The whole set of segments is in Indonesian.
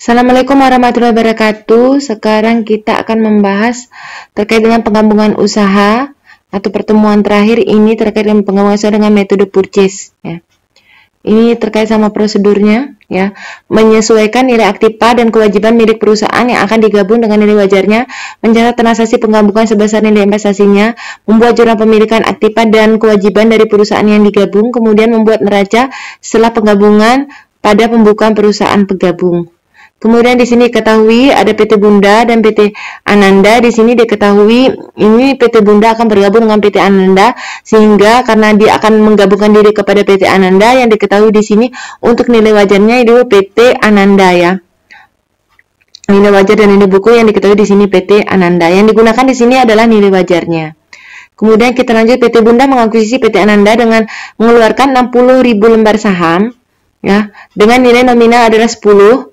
Assalamualaikum warahmatullahi wabarakatuh. Sekarang kita akan membahas terkait dengan penggabungan usaha atau pertemuan terakhir ini terkait dengan penggabungan usaha dengan metode purchase. Ya. Ini terkait sama prosedurnya, ya, menyesuaikan nilai aktiva dan kewajiban milik perusahaan yang akan digabung dengan nilai wajarnya, mencatat transaksi penggabungan sebesar nilai investasinya, membuat jurnal pemilikan aktiva dan kewajiban dari perusahaan yang digabung, kemudian membuat neraca setelah penggabungan pada pembukaan perusahaan penggabung. Kemudian di sini diketahui ada PT Bunda dan PT Ananda. Di sini diketahui ini PT Bunda akan bergabung dengan PT Ananda, sehingga karena dia akan menggabungkan diri kepada PT Ananda, yang diketahui di sini untuk nilai wajarnya itu PT Ananda, ya. Nilai wajar dan nilai buku yang diketahui di sini PT Ananda. Yang digunakan di sini adalah nilai wajarnya. Kemudian kita lanjut, PT Bunda mengakuisisi PT Ananda dengan mengeluarkan 60.000 lembar saham, ya, dengan nilai nominal adalah 10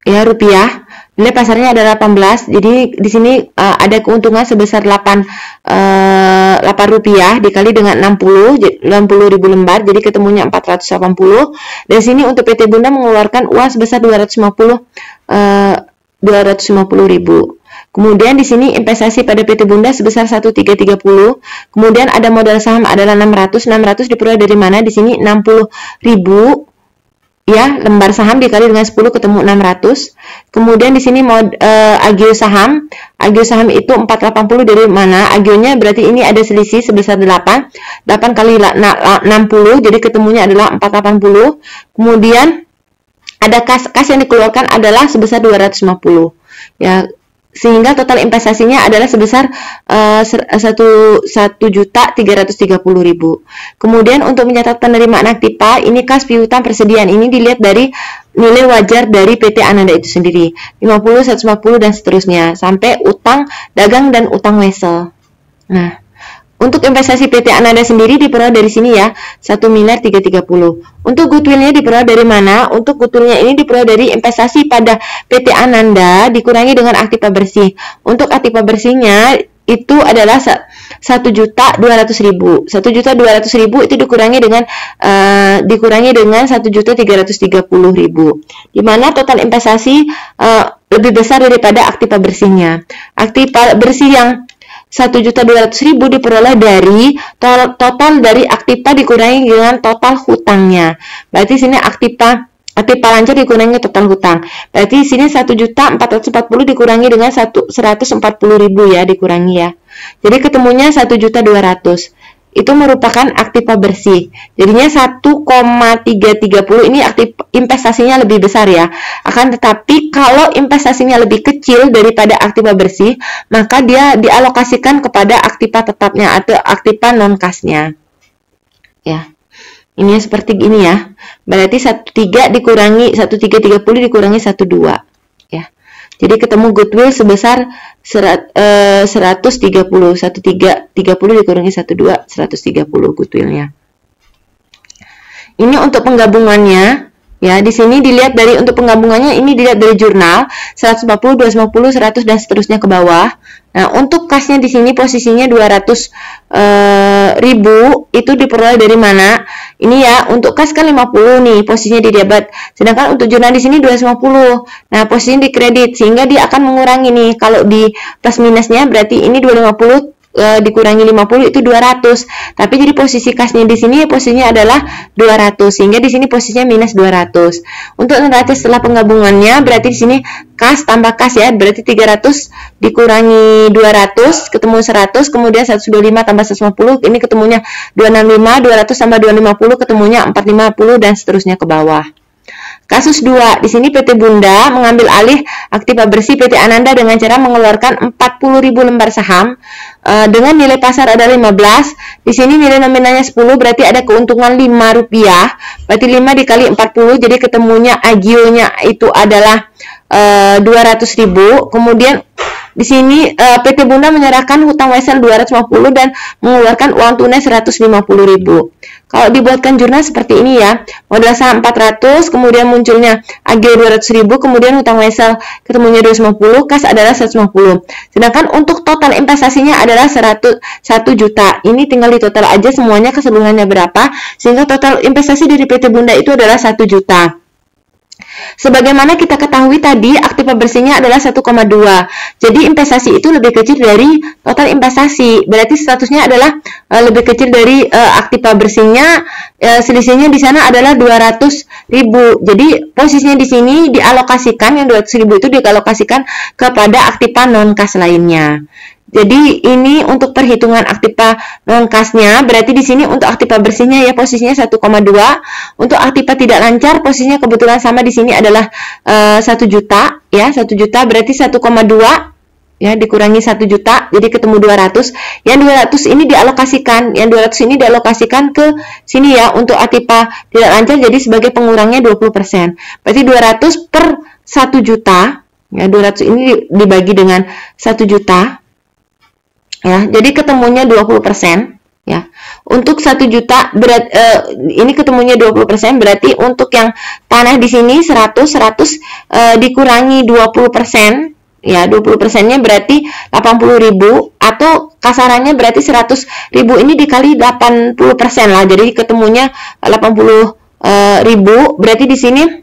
ya rupiah, nilai pasarnya adalah 18. Jadi di sini ada keuntungan sebesar 8 rupiah dikali dengan 60.000 lembar, jadi ketemunya 480. Dan sini untuk PT Bunda mengeluarkan uang sebesar 250.000. Kemudian di sini investasi pada PT Bunda sebesar 1330. Kemudian ada modal saham adalah 600 diperoleh dari mana? Di sini 60.000 ya, lembar saham dikali dengan 10 ketemu 600. Kemudian di sini agio saham itu 480 dari mana? Agionya berarti ini ada selisih sebesar 8 kali 60, jadi ketemunya adalah 480. Kemudian ada kas yang dikeluarkan adalah sebesar 250, ya, sehingga total investasinya adalah sebesar 1.330.000. Kemudian untuk mencatat penerimaan aktiva, ini kas piutang persediaan ini dilihat dari nilai wajar dari PT Ananda itu sendiri, 50, 150 dan seterusnya sampai utang dagang dan utang wesel. Nah, untuk investasi PT Ananda sendiri diperoleh dari sini, ya, 1.330. Untuk goodwillnya diperoleh dari mana? Untuk goodwillnya ini diperoleh dari investasi pada PT Ananda dikurangi dengan aktiva bersih. Untuk aktiva bersihnya itu adalah 1.200.000. 1.200.000 itu dikurangi dengan 1.330.000. Di mana total investasi lebih besar daripada aktiva bersihnya. Aktiva bersih yang 1.200.000 diperoleh dari total dari aktiva dikurangi dengan total hutangnya. Berarti sini aktiva lancar dikurangi total hutang. Berarti sini 1.440 dikurangi dengan 140.000, ya, dikurangi, ya. Jadi ketemunya 1.200.000. Itu merupakan aktiva bersih. Jadinya 1,330 ini investasinya lebih besar, ya. Akan tetapi kalau investasinya lebih kecil daripada aktiva bersih, maka dia dialokasikan kepada aktiva tetapnya atau aktiva non kasnya. Ya. Ini seperti ini, ya. Berarti 1.330 dikurangi 1.2, ya. Jadi ketemu goodwill sebesar 130 dikurangi 1.2, 130 goodwillnya. Ini untuk penggabungannya, ya. Di sini dilihat dari untuk penggabungannya ini dilihat dari jurnal 140, 250, 100 dan seterusnya ke bawah. Nah, untuk kasnya di sini posisinya 200.000 itu diperoleh dari mana? Ini, ya, untuk kas kan 50 nih posisinya di debit. Sedangkan untuk jurnal di sini 250. Nah, posisinya di kredit, sehingga dia akan mengurangi nih. Kalau di plus minusnya berarti ini 250 dikurangi 50 itu 200. Tapi jadi posisi kasnya di sini posisinya adalah 200, sehingga di sini posisinya minus 200. Untuk neraca setelah penggabungannya berarti di sini kas tambah kas, ya, berarti 300 dikurangi 200 ketemu 100, kemudian 125 tambah 150 ini ketemunya 265, 200 tambah 250 ketemunya 450 dan seterusnya ke bawah. Kasus 2, di sini PT Bunda mengambil alih aktiva bersih PT Ananda dengan cara mengeluarkan 40.000 lembar saham dengan nilai pasar ada 15. Di sini nilai nominalnya 10, berarti ada keuntungan 5 rupiah. Berarti 5 dikali 40, jadi ketemunya agionya itu adalah 200.000. Kemudian di sini PT Bunda menyerahkan hutang wesel 250 dan mengeluarkan uang tunai 150.000. Kalau dibuatkan jurnal seperti ini, ya, modal saham 400, kemudian munculnya agio 200.000, kemudian hutang wesel ketemunya 250, kas adalah 150. Sedangkan untuk total investasinya adalah 1 juta. Ini tinggal ditotal aja semuanya keseluruhannya berapa, sehingga total investasi dari PT Bunda itu adalah 1 juta. Sebagaimana kita ketahui tadi, aktiva bersihnya adalah 1,2. Jadi investasi itu lebih kecil dari total investasi. Berarti statusnya adalah lebih kecil dari aktiva bersihnya. Selisihnya di sana adalah 200.000. Jadi posisinya di sini dialokasikan, yang 200.000 itu dialokasikan kepada aktiva non-kas lainnya. Jadi ini untuk perhitungan aktiva non-kasnya, berarti di sini untuk aktiva bersihnya ya posisinya 1,2. Untuk aktiva tidak lancar posisinya kebetulan sama di sini adalah 1 juta ya, 1 juta berarti 1,2 ya dikurangi 1 juta jadi ketemu 200. Yang 200 ini dialokasikan, yang 200 ini dialokasikan ke sini ya untuk aktiva tidak lancar, jadi sebagai pengurangnya 20%. Berarti 200 per 1 juta ya, 200 ini dibagi dengan 1 juta. Ya, jadi ketemunya 20% ya. Untuk 1 juta ini ketemunya 20%, berarti untuk yang tanah di sini 100 dikurangi 20% ya, 20%-nya berarti 80.000 atau kasarannya berarti 100.000 ini dikali 80% lah. Jadi ketemunya 80.000, berarti di sini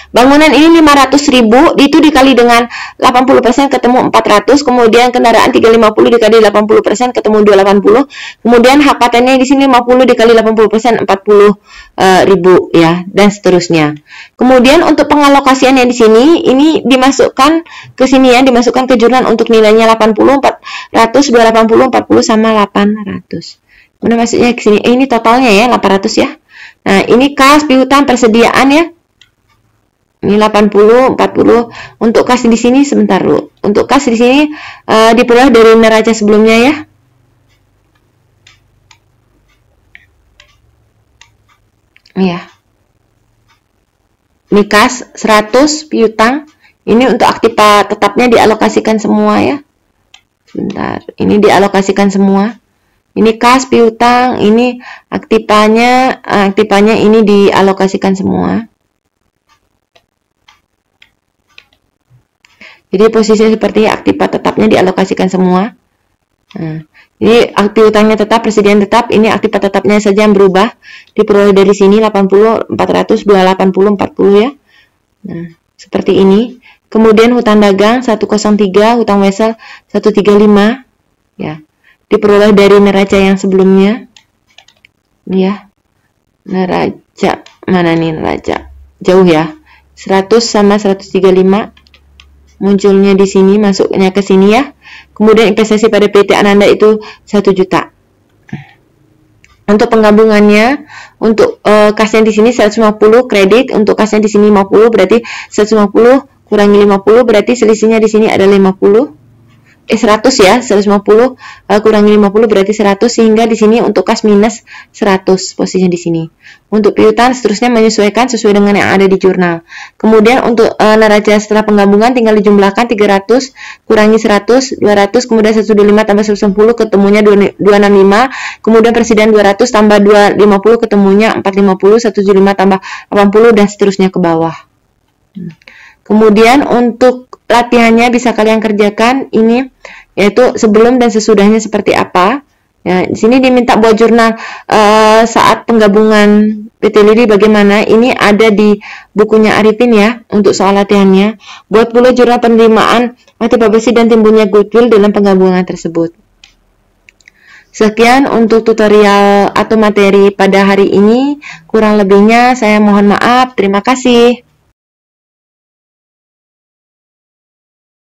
bangunan ini 500.000 itu dikali dengan 80% ketemu 400, kemudian kendaraan 350 dikali 80% ketemu 280, kemudian hak patennya di sini 50 dikali 80% 40.000 ya, dan seterusnya. Kemudian untuk pengalokasiannya di sini ini dimasukkan ke sini ya, dimasukkan ke jurnal untuk nilainya 80, 400, 280, 40 sama 800. Mana maksudnya ke sini? Ini totalnya ya 800 ya. Nah, ini kas piutang persediaan ya. Ini 80, 40. Untuk kas di sini sebentar dulu. Untuk kas di sini diperoleh dari neraca sebelumnya ya. Iya. Ini kas 100 piutang. Ini untuk aktiva tetapnya dialokasikan semua ya. Sebentar. Ini dialokasikan semua. Ini kas piutang, ini aktivanya ini dialokasikan semua. Jadi posisinya seperti aktiva tetapnya dialokasikan semua. Nah, ini aktiva utangnya tetap, persediaan tetap, ini aktiva tetapnya saja yang berubah. Diperoleh dari sini 80, 400, 280, 40 ya. Nah, seperti ini. Kemudian hutang dagang 103, hutang wesel 135 ya. Diperoleh dari neraca yang sebelumnya. Ya. Neraca mana nih neraca? Jauh ya. 100 sama 135. Munculnya di sini, masuknya ke sini ya. Kemudian investasi pada PT Ananda itu 1 juta. Untuk penggabungannya, untuk kasnya di sini 150 kredit, untuk kasnya di sini 50, berarti 150 kurangi 50, berarti selisihnya di sini ada 50. 100 ya, 150 kurangi 50 berarti 100, sehingga di sini untuk kas minus 100 posisinya di sini. Untuk piutang seterusnya menyesuaikan sesuai dengan yang ada di jurnal. Kemudian untuk neraca setelah penggabungan tinggal dijumlahkan 300 kurangi 100, 200, kemudian 125 tambah 110 ketemunya 265, kemudian persediaan 200 tambah 250 ketemunya 450, 175 tambah 80 dan seterusnya ke bawah. Kemudian untuk latihannya bisa kalian kerjakan ini, yaitu sebelum dan sesudahnya seperti apa. Ya, di sini diminta buat jurnal saat penggabungan PT Lili bagaimana. Ini ada di bukunya Arifin ya untuk soal latihannya. Buat pula jurnal penerimaan aktiva bersih dan timbulnya goodwill dalam penggabungan tersebut. Sekian untuk tutorial atau materi pada hari ini. Kurang lebihnya saya mohon maaf. Terima kasih.